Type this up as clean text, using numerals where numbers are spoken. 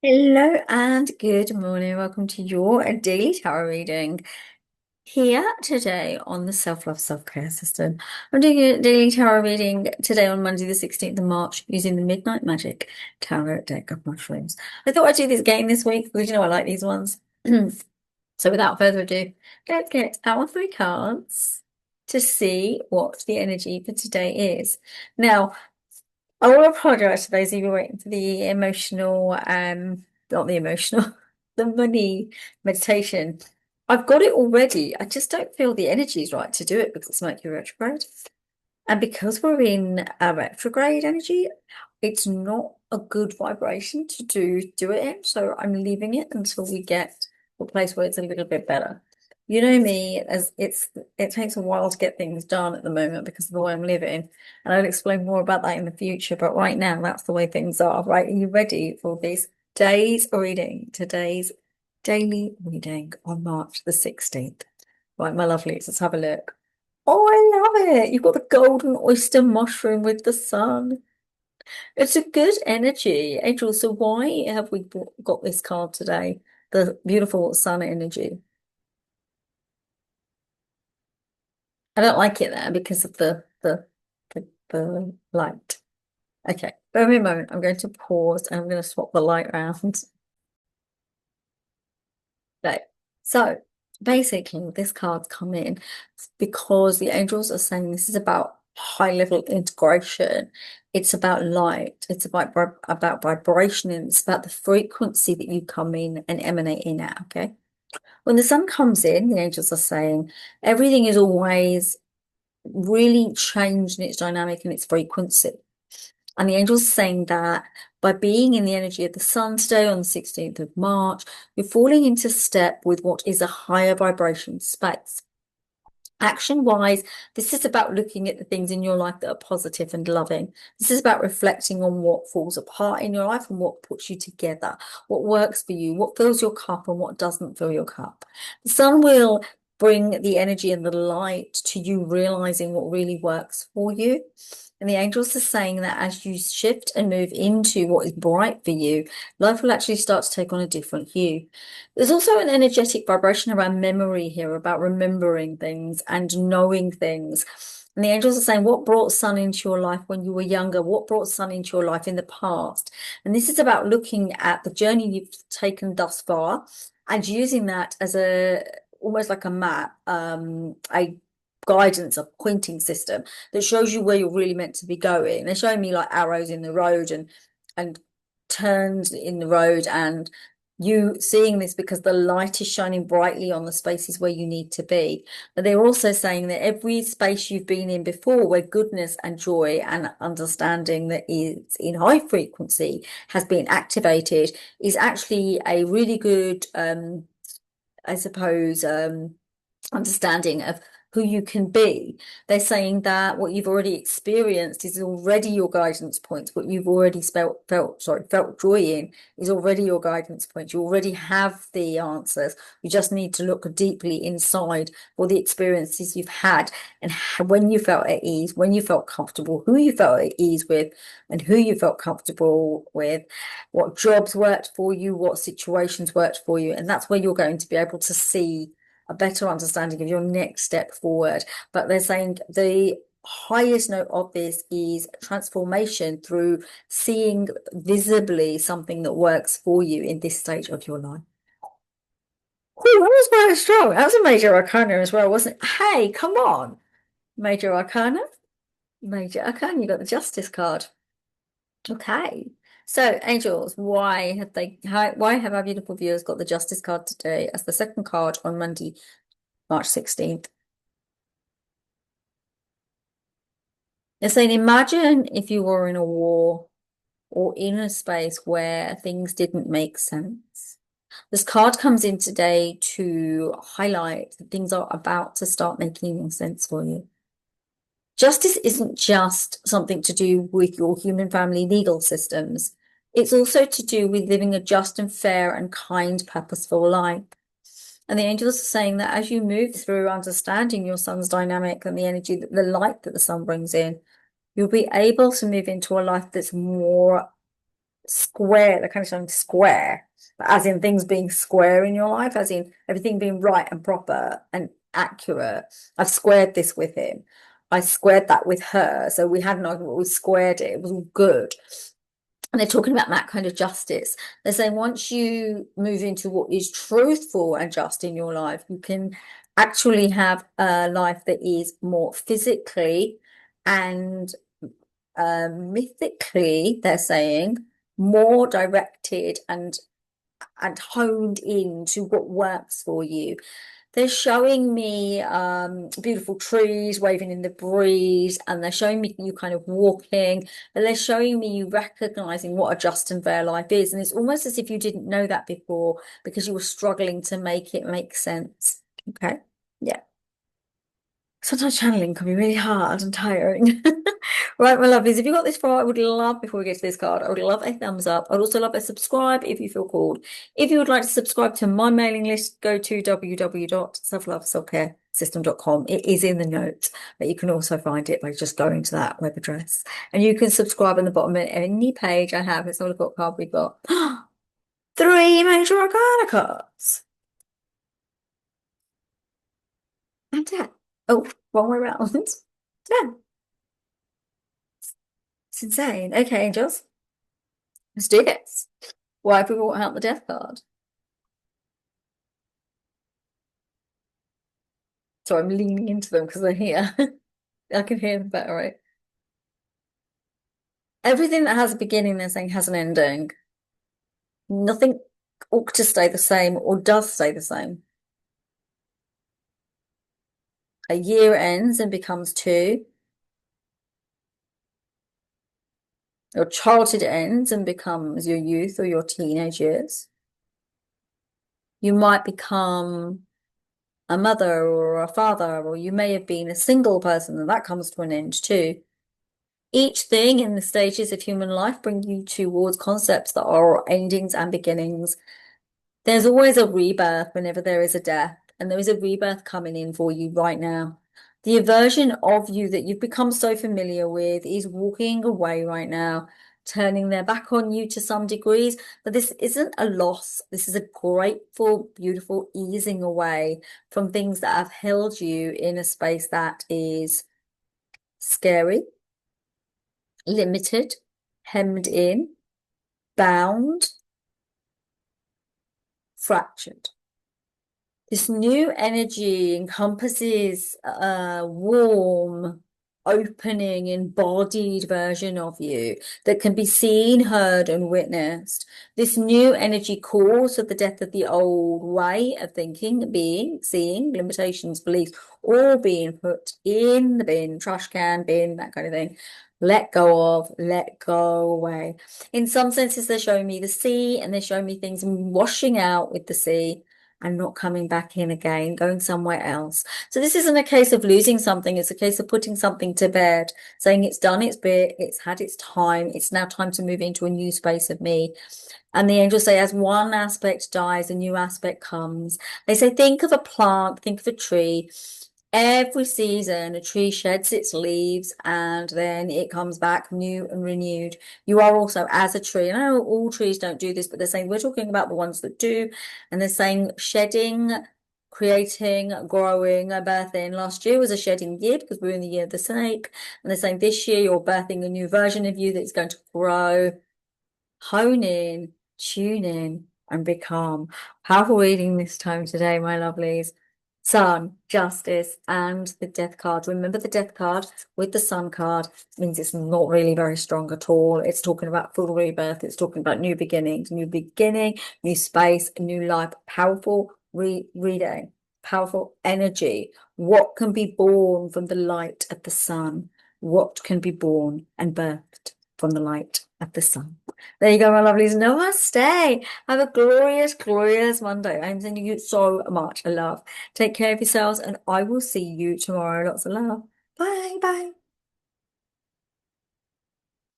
Hello and good morning. Welcome to your daily tarot reading here today on the Self-Love Self-Care System. I'm doing a daily tarot reading today on Monday, the 16th of March, using the Midnight Magic Tarot deck of mushrooms. I thought I'd do this again this week because I like these ones. So without further ado, let's get our three cards to see what the energy for today is. Now, I want to apologize to those of you waiting for the emotional, not the emotional, the money meditation. I've got it already. I just don't feel the energy is right to do it because it's Mercury retrograde. And because we're in a retrograde energy, it's not a good vibration to do it in. So I'm leaving it until we get to a place where it's a little bit better. You know me, as it takes a while to get things done at the moment because of the way I'm living. And I'll explain more about that in the future. But right now, that's the way things are. Right? Are you ready for this day's reading? Today's daily reading on March the 16th. Right, my lovelies, let's have a look. Oh, I love it. You've got the golden oyster mushroom with the sun. It's a good energy. Angel, so why have we got this card today? The beautiful sun energy. I don't like it there because of the light. Okay, bear with me a moment. I'm going to pause and I'm going to swap the light around. Right. So basically, this card's come in because the angels are saying this is about high level integration. It's about light. It's about vibration, and it's about the frequency that you come in and emanate in at. Okay. When the sun comes in, the angels are saying everything is always really changed in its dynamic and its frequency. And the angel's saying that by being in the energy of the sun today on the 16th of March, you're falling into step with what is a higher vibration space. Action wise, this is about looking at the things in your life that are positive and loving. This is about reflecting on what falls apart in your life and what puts you together, what works for you, what fills your cup and what doesn't fill your cup. The sun will bring the energy and the light to you realizing what really works for you. And the angels are saying that as you shift and move into what is bright for you, life will actually start to take on a different hue. There's also an energetic vibration around memory here, about remembering things and knowing things. And the angels are saying, what brought sun into your life when you were younger? What brought sun into your life in the past? And this is about looking at the journey you've taken thus far and using that as a almost like a map, a guidance, a pointing system that shows you where you're really meant to be going. They're showing me like arrows in the road and turns in the road, and you seeing this because the light is shining brightly on the spaces where you need to be. But they're also saying that every space you've been in before where goodness and joy and understanding that is in high frequency has been activated is actually a really good I suppose understanding of who you can be. They're saying that what you've already experienced is already your guidance point. What you've already felt joy in is already your guidance point. You already have the answers. You just need to look deeply inside for the experiences you've had and when you felt at ease, when you felt comfortable, who you felt at ease with, and who you felt comfortable with, what jobs worked for you, what situations worked for you. And that's where you're going to be able to see a better understanding of your next step forward. But they're saying the highest note of this is transformation through seeing visibly something that works for you in this stage of your life. Oh, that was very strong. That was a major arcana as well, wasn't it? Hey, come on. Major arcana. Major arcana. You got the justice card. Okay. So, angels, why have our beautiful viewers got the justice card today as the second card on Monday, March 16th? They're saying, imagine if you were in a war or in a space where things didn't make sense. This card comes in today to highlight that things are about to start making sense for you. Justice isn't just something to do with your human family legal systems. It's also to do with living a just and fair and kind, purposeful life. And the angels are saying that as you move through understanding your sun's dynamic and the energy, the light that the sun brings in, you'll be able to move into a life that's more square, they're kind of showing square, as in things being square in your life, as in everything being right and proper and accurate. I've squared this with him. I squared that with her. So we had an argument, we squared it. It was all good. And they're talking about that kind of justice. They're saying once you move into what is truthful and just in your life, you can actually have a life that is more physically and mythically, they're saying, more directed and honed in to what works for you. They're showing me beautiful trees waving in the breeze, and they're showing me you kind of walking, and they're showing me you recognizing what a just and fair life is. And it's almost as if you didn't know that before because you were struggling to make it make sense. Okay. Yeah. Sometimes channeling can be really hard and tiring. Right, my lovelies, if you got this far, I would love, before we get to this card, I would love a thumbs up. I'd also love a subscribe if you feel called. If you would like to subscribe to my mailing list, go to www.selfloveselfcaresystem.com. It is in the notes, but you can also find it by just going to that web address. And you can subscribe on the bottom of any page I have. Let's have a look what card we got. Three major arcana cards. And 10. Oh, wrong way around. 10. It's insane. Okay, angels, let's do this. Why have we brought out the death card? So I'm leaning into them because they're here. I can hear them better, right? Everything that has a beginning, they're saying, has an ending. Nothing ought to stay the same or does stay the same. A year ends and becomes two. Your childhood ends and becomes your youth or your teenage years. You might become a mother or a father, or you may have been a single person, and that comes to an end too. Each thing in the stages of human life bring you towards concepts that are endings and beginnings. There's always a rebirth whenever there is a death, and there is a rebirth coming in for you right now. The version of you that you've become so familiar with is walking away right now, turning their back on you to some degrees. But this isn't a loss. This is a grateful, beautiful easing away from things that have held you in a space that is scary, limited, hemmed in, bound, fractured. This new energy encompasses a warm, opening, embodied version of you that can be seen, heard, and witnessed. This new energy calls for the death of the old way of thinking, being, seeing, limitations, beliefs, all being put in the bin, trash can, bin, that kind of thing. Let go of, let go away. In some senses, they're showing me the sea and they're showing me things washing out with the sea and not coming back in again, going somewhere else. So this isn't a case of losing something. It's a case of putting something to bed, saying it's done its bit, it's had its time. It's now time to move into a new space of me. And the angels say, as one aspect dies, a new aspect comes. They say, think of a plant, think of a tree. Every season, a tree sheds its leaves and then it comes back new and renewed. You are also as a tree. And I know all trees don't do this, but they're saying we're talking about the ones that do. And they're saying shedding, creating, growing, birthing. Last year was a shedding year because we were in the year of the snake. And they're saying this year you're birthing a new version of you that's going to grow, hone in, tune in, and become. Powerful reading this time today, my lovelies. Sun, justice, and the death card. Remember the death card with the sun card means it's not really very strong at all. It's talking about full rebirth. It's talking about new beginnings, new beginning, new space, new life. Powerful reading, powerful energy. What can be born from the light of the sun? What can be born and birthed from the light of the sun? There you go, my lovelies. Namaste. Have a glorious, glorious Monday. I'm sending you so much love. Take care of yourselves, and I will see you tomorrow. Lots of love. Bye, bye.